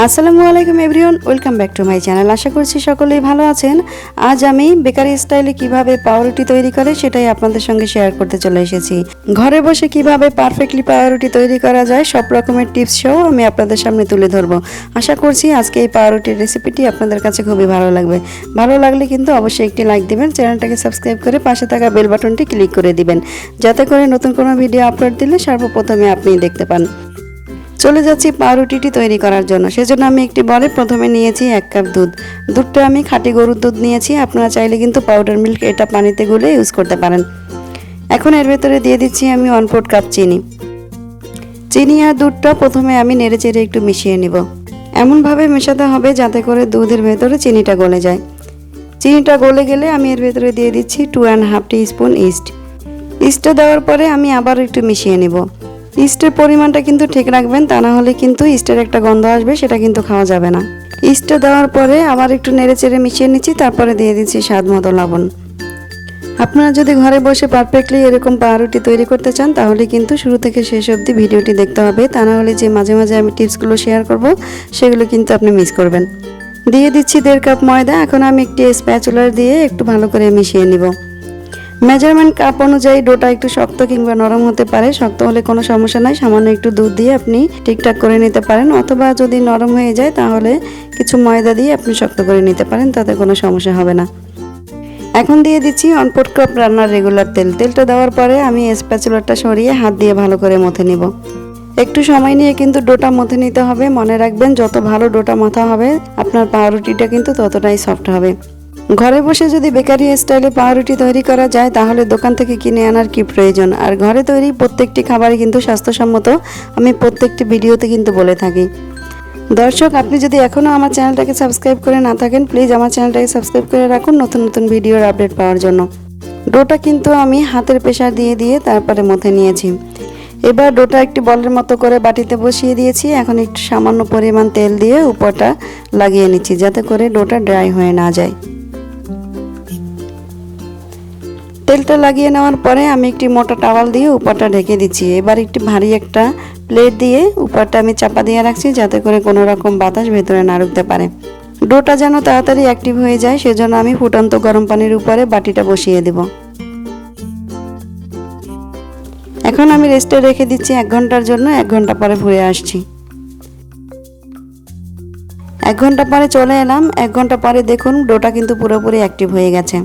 আসসালামু আলাইকুম everyone, welcome back to my channel. আশা করছি সকলেই ভালো আছেন। আজ আমি বেকারি স্টাইলে কিভাবে পাউরুটি তৈরি করে সেটাই আপনাদের সঙ্গে শেয়ার করতে চলে এসেছি। ঘরে বসে কিভাবে পারফেক্টলি পাউরুটি তৈরি করা যায় সব রকমের টিপস সহ আমি আপনাদের সামনে তুলে ধরবো। আশা করছি আজকে এই পাউরুটির রেসিপিটি আপনাদের কাছে খুবই ভালো লাগবে। ভালো লাগলে কিন্তু অবশ্যই একটি লাইক দিবেন, চ্যানেলটাকে সাবস্ক্রাইব করে পাশে থাকা বেল বাটনটি ক্লিক করে দিবেন, যাতে করে নতুন কোনো ভিডিও আপলোড দিলে সর্বপ্রথমে আপনিই দেখতে পান। চলে যাচ্ছি পাউরুটিটি তৈরি করার জন্য। সেজন্য আমি একটি বলে প্রথমে নিয়েছি 1 কাপ দুধ। দুধটা আমি খাঁটি গরুর দুধ নিয়েছি, আপনারা চাইলে কিন্তু পাউডার মিল্ক এটা পানিতে গুলে ইউজ করতে পারেন। এখন এর ভেতরে দিয়ে দিচ্ছি আমি 1/4 কাপ চিনি। চিনি আর দুধটা প্রথমে আমি নেড়েচেড়ে একটু মিশিয়ে নিব। এমনভাবে মেশাতে হবে যাতে করে দুধের ভেতরে চিনিটা গলে যায়। চিনিটা গলে গেলে আমি এর ভেতরে দিয়ে দিচ্ছি 2.5 টিস্পুন ইস্ট। ইস্টটা দেওয়ার পরে আমি আবার একটু মিশিয়ে নিব। ইস্টের পরিমাণটা কিন্তু ঠিক রাখবেন, তা না হলে কিন্তু ইস্টের একটা গন্ধ আসবে, সেটা কিন্তু খাওয়া যাবে না। ইস্টটা দেওয়ার পরে আবার একটু নেড়েচেড়ে মিশিয়ে নিচ্ছি, তারপরে দিয়ে দিচ্ছি স্বাদ মতো লবণ। আপনারা যদি ঘরে বসে পারফেক্টলি এরকম পাউরুটি তৈরি করতে চান তাহলে কিন্তু শুরু থেকে শেষ অবধি ভিডিওটি দেখতে হবে, তা না হলে যে মাঝে মাঝে আমি টিপসগুলো শেয়ার করব সেগুলো কিন্তু আপনি মিস করবেন। দিয়ে দিচ্ছি 1.5 কাপ ময়দা। এখন আমি একটি স্প্যাচুলার দিয়ে একটু ভালো করে মিশিয়ে নিব। মেজারমেন্ট কাপ অনুযায়ী ডোটা একটু শক্ত কিংবা নরম হতে পারে। শক্ত হলে কোনো সমস্যা নাই, সামান্য একটু দুধ দিয়ে আপনি ঠিকঠাক করে নিতে পারেন, অথবা যদি নরম হয়ে যায় তাহলে কিছু ময়দা দিয়ে আপনি শক্ত করে নিতে পারেন, তাতে কোনো সমস্যা হবে না। এখন দিয়ে দিচ্ছি 1/4 কাপ রান্নার রেগুলার তেল। তেলটা দেওয়ার পরে আমি স্প্যাচুলারটা সরিয়ে হাত দিয়ে ভালো করে মথে নিব। একটু সময় নিয়ে কিন্তু ডোটা মথে নিতে হবে। মনে রাখবেন, যত ভালো ডোটা মাথা হবে আপনার পাউরুটিটা কিন্তু ততটাই সফট হবে। ঘরে বসে যদি বেকারি স্টাইলে পাউরুটি তৈরি করা যায় তাহলে দোকান থেকে কিনে আনার কি প্রয়োজন। আর ঘরে তৈরি প্রত্যেকটি খাবারই কিন্তু স্বাস্থ্যসম্মত, আমি প্রত্যেকটি ভিডিওতে কিন্তু বলে থাকি। দর্শক, আপনি যদি এখনও আমার চ্যানেলটাকে সাবস্ক্রাইব করে না থাকেন, প্লিজ আমার চ্যানেলটাকে সাবস্ক্রাইব করে রাখুন নতুন নতুন ভিডিওর আপডেট পাওয়ার জন্য। ডোটা কিন্তু আমি হাতের প্রেসার দিয়ে দিয়ে তারপরে মথে নিয়েছি। এবার ডোটা একটি বলের মতো করে বাটিতে বসিয়ে দিয়েছি। এখন একটু সামান্য পরিমাণ তেল দিয়ে উপরটা লাগিয়ে নিচ্ছি, যাতে করে ডোটা ড্রাই হয়ে না যায়। তেলটা লাগিয়ে নেওয়ার পরে আমি একটি মোটা টাওয়াল দিয়ে উপরটা ঢেকে দিচ্ছি। এবার একটি ভারী একটা প্লেট দিয়ে উপরটা আমি চাপা দিয়ে রাখছি, যাতে করে কোনো রকম বাতাস ভেতরে না ঢুকতে পারে। ডোটা যেন তাড়াতাড়ি অ্যাক্টিভ হয়ে যায়, সেজন্য আমি ফুটন্ত গরম পানির উপরে বাটিটা বসিয়ে দেব। এখন আমি রেস্টে রেখে দিচ্ছি 1 ঘন্টার জন্য। 1 ঘন্টা পরে ঘুরে আসছি। 1 ঘন্টা পরে চলে এলাম। 1 ঘন্টা পরে দেখুন ডোটা কিন্তু পুরোপুরি অ্যাক্টিভ হয়ে গেছে।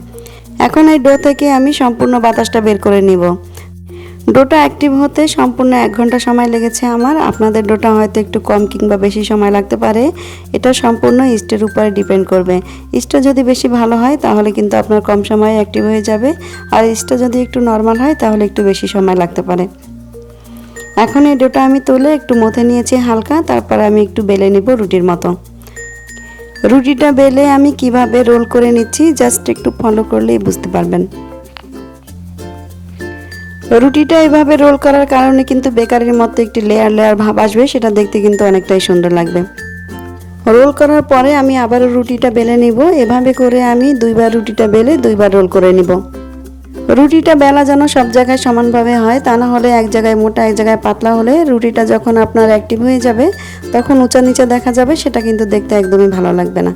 এখন এই ডো থেকে আমি সম্পূর্ণ বাতাসটা বের করে নিব। ডোটা অ্যাক্টিভ হতে সম্পূর্ণ 1 ঘন্টা সময় লেগেছে আমার। আপনাদের ডোটা হয়তো একটু কম কিংবা বেশি সময় লাগতে পারে, এটা সম্পূর্ণ ইস্টের উপরে ডিপেন্ড করবে। ইস্টটা যদি বেশি ভালো হয় তাহলে কিন্তু আপনার কম সময়ে অ্যাক্টিভ হয়ে যাবে, আর ইস্টটা যদি একটু নর্মাল হয় তাহলে একটু বেশি সময় লাগতে পারে। এখন এই ডোটা আমি তুলে একটু মথে নিয়েছি হালকা, তারপরে আমি একটু বেলে নিব রুটির মতো। রুটিটা বেলে আমি কিভাবে রোল করে নিচ্ছি জাস্ট একটু ফলো করলেই বুঝতে পারবেন। রুটিটা এভাবে রোল করার কারণে কিন্তু বেকারির মতো একটি লেয়ার লেয়ার ভাব আসবে, সেটা দেখতে কিন্তু অনেকটাই সুন্দর লাগবে। রোল করার পরে আমি আবারও রুটিটা বেলে নিব। এভাবে করে আমি 2বার রুটিটা বেলে 2বার রোল করে নিব। রুটিটা বেলা যেন সব জায়গায় সমানভাবে হয়, তা না হলে এক জায়গায় মোটা এক জায়গায় পাতলা হলে রুটিটা যখন আপনার অ্যাক্টিভ হয়ে যাবে তখন উঁচা নিচে দেখা যাবে, সেটা কিন্তু দেখতে একদমই ভালো লাগবে না।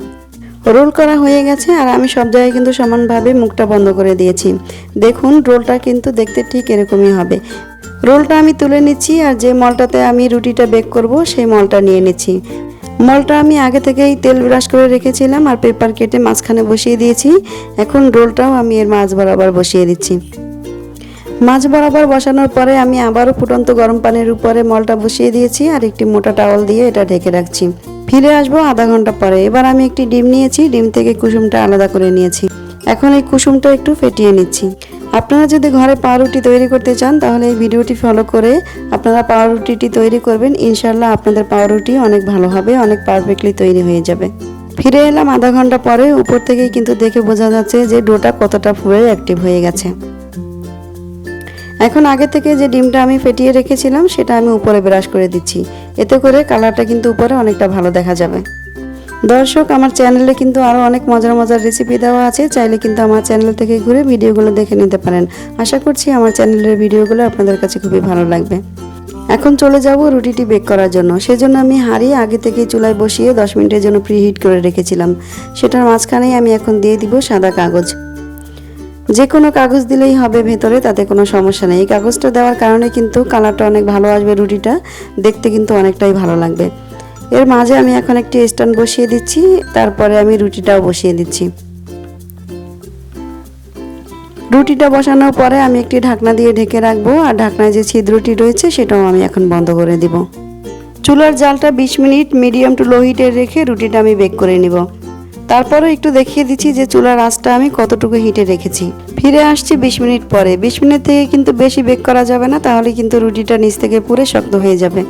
রোল করা হয়ে গেছে আর আমি সব জায়গায় কিন্তু সমানভাবে মুখটা বন্ধ করে দিয়েছি। দেখুন রোলটা কিন্তু দেখতে ঠিক এরকমই হবে। রোলটা আমি তুলে নিচ্ছি আর যে মলটাতে আমি রুটিটা বেক করব সেই মলটা নিয়ে নিচ্ছি। মলটা আমি আগে থেকেই তেল ব্রাশ করে রেখেছিলাম আর পেপার কেটে মাঝখানে বসিয়ে দিয়েছি। এখন রোলটাও আমি এর মাঝ বরাবর বসিয়ে দিচ্ছি। মাঝ বরাবর বসানোর পরে আমি আবারও ফুটন্ত গরম পানির উপরে মলটা বসিয়ে দিয়েছি আর একটি মোটা টাওয়াল দিয়ে এটা ঢেকে রাখছি। ফিরে আসবো আধা ঘন্টা পরে। এবার আমি একটি ডিম নিয়েছি, ডিম থেকে কুসুমটা আলাদা করে নিয়েছি। এখন এই কুসুমটা একটু ফেটিয়ে নিচ্ছি। আপনারা যদি ঘরে পাউরুটি তৈরি করতে চান তাহলে এই ভিডিওটি ফলো করে আপনারা পাউরুটিটি তৈরি করবেন। ইনশাল্লাহ আপনাদের পাউরুটি অনেক ভালো হবে, অনেক পারফেক্টলি তৈরি হয়ে যাবে। ফিরে এলাম আধা ঘন্টা পরে। উপর থেকেই কিন্তু দেখে বোঝা যাচ্ছে যে ডোটা কতটা পুরো অ্যাক্টিভ হয়ে গেছে। এখন আগে থেকে যে ডিমটা আমি ফেটিয়ে রেখেছিলাম সেটা আমি উপরে ব্রাশ করে দিচ্ছি, এতে করে কালারটা কিন্তু উপরে অনেকটা ভালো দেখা যাবে। দর্শক, আমার চ্যানেলে কিন্তু আরও অনেক মজার মজার রেসিপি দেওয়া আছে, চাইলে কিন্তু আমার চ্যানেল থেকে ঘুরে ভিডিওগুলো দেখে নিতে পারেন। আশা করছি আমার চ্যানেলের ভিডিওগুলো আপনাদের কাছে খুবই ভালো লাগবে। এখন চলে যাব রুটিটি বেক করার জন্য। সেজন্য আমি হাঁড়ি আগে থেকেই চুলায় বসিয়ে 10 মিনিটের জন্য প্রিহিট করে রেখেছিলাম। সেটার মাঝখানেই আমি এখন দিয়ে দিব সাদা কাগজ। যে কোনো কাগজ দিলেই হবে ভেতরে, তাতে কোনো সমস্যা নেই। এই কাগজটা দেওয়ার কারণে কিন্তু কালারটা অনেক ভালো আসবে, রুটিটা দেখতে কিন্তু অনেকটাই ভালো লাগবে। এর মাঝে আমি এখন একটি স্ট্যান্ড বসিয়ে দিচ্ছি, তারপরে আমি রুটিটাও বসিয়ে দিচ্ছি। রুটিটা বসানোর পরে আমি একটি ঢাকনা দিয়ে ঢেকে রাখবো, আর ঢাকনায় যে ছিদ্রটি রয়েছে সেটাও আমি এখন বন্ধ করে দিব। চুলার জালটা 20 মিনিট মিডিয়াম টু লো হিটে রেখে রুটিটা আমি বেক করে নিব। তারপরে একটু দেখিয়ে দিচ্ছি যে চুলার আঁচটা আমি কতটুকু হিটে রেখেছি। ফিরে আসছি 20 মিনিট পরে। 20 মিনিট থেকে কিন্তু বেশি বেক করা যাবে না, তাহলে কিন্তু রুটিটা নিচ থেকে পুরো শক্ত হয়ে যাবে।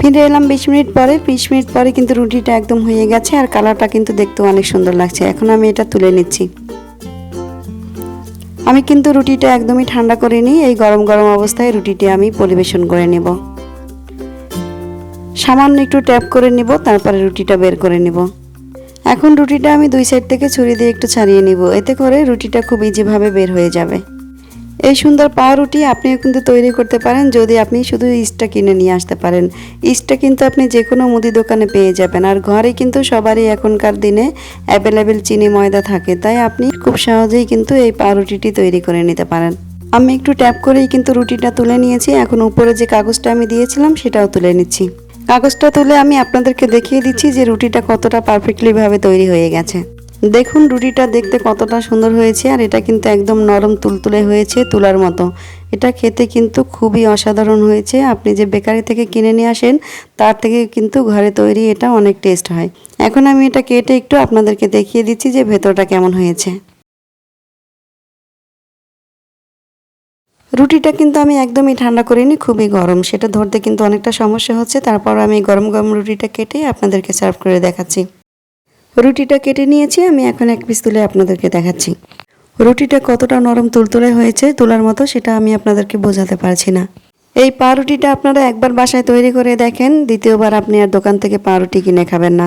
ফিরে এলাম 20 মিনিট পরে। 20 মিনিট পরে কিন্তু রুটিটা একদম হয়ে গেছে, আর কালারটা কিন্তু দেখতে অনেক সুন্দর লাগছে। এখন আমি এটা তুলে নিচ্ছি। আমি কিন্তু রুটিটা একদমই ঠান্ডা করিনি, এই গরম গরম অবস্থায় রুটিটি আমি পরিবেশন করে নেব। সামান্য একটু ট্যাপ করে নিব, তারপরে রুটিটা বের করে নিব। এখন রুটিটা আমি দুই সাইড থেকে ছুরি দিয়ে একটু ছাড়িয়ে নিব, এতে করে রুটিটা খুব ইজিভাবে বের হয়ে যাবে। এই সুন্দর পাউরুটি আপনিও কিন্তু তৈরি করতে পারেন যদি আপনি শুধু ইস্টটা কিনে নিয়ে আসতে পারেন। ইস্টটা কিন্তু আপনি যে কোনো মুদি দোকানে পেয়ে যাবেন, আর ঘরে কিন্তু সবারই এখনকার দিনে অ্যাভেলেবেল চিনি ময়দা থাকে, তাই আপনি খুব সহজেই কিন্তু এই পাউরুটিটি তৈরি করে নিতে পারেন। আমি একটু ট্যাপ করেই কিন্তু রুটিটা তুলে নিয়েছি। এখন উপরে যে কাগজটা আমি দিয়েছিলাম সেটাও তুলে নিচ্ছি। কাগজটা তুলে আমি আপনাদেরকে দেখিয়ে দিচ্ছি যে রুটিটা কতটা পারফেক্টলি ভাবে তৈরি হয়ে গেছে। দেখুন রুটিটা দেখতে কতটা সুন্দর হয়েছে, আর এটা কিন্তু একদম নরম তুলতুলে হয়েছে, তুলার মতো। এটা খেতে কিন্তু খুবই অসাধারণ হয়েছে। আপনি যে বেকারি থেকে কিনে নিয়ে আসেন তার থেকে কিন্তু ঘরে তৈরি এটা অনেক টেস্ট হয়। এখন আমি এটা কেটে একটু আপনাদেরকে দেখিয়ে দিচ্ছি যে ভেতরটা কেমন হয়েছে। রুটিটা কিন্তু আমি একদমই ঠান্ডা করিনি, খুবই গরম, সেটা ধরতে কিন্তু অনেকটা সমস্যা হচ্ছে। তারপর আমি গরম গরম রুটিটা কেটে আপনাদেরকে সার্ভ করে দেখাচ্ছি। রুটিটা কেটে নিয়েছি, আমি এখন এক পিস তুলে আপনাদেরকে দেখাচ্ছি। রুটিটা কতটা নরম তুলতুলে হয়েছে, তুলার মতো, সেটা আমি আপনাদেরকে বোঝাতে পারছি না। এই পাউরুটিটা আপনারা একবার বাসায় তৈরি করে দেখেন, দ্বিতীয়বার আপনি আর দোকান থেকে পাউরুটি কিনে খাবেন না।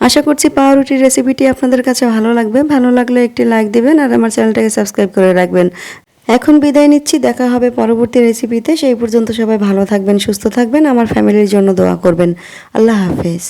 আশা করছি পাউরুটির রেসিপিটি আপনাদের কাছে ভালো লাগবে। ভালো লাগলে একটি লাইক দিবেন, আর আমার চ্যানেলটাকে সাবস্ক্রাইব করে রাখবেন। এখন বিদায় নিচ্ছি, দেখা হবে পরবর্তী রেসিপিতে। সেই পর্যন্ত সবাই ভালো থাকবেন, সুস্থ থাকবেন, আমার ফ্যামিলির জন্য দোয়া করবেন। আল্লাহ হাফেজ।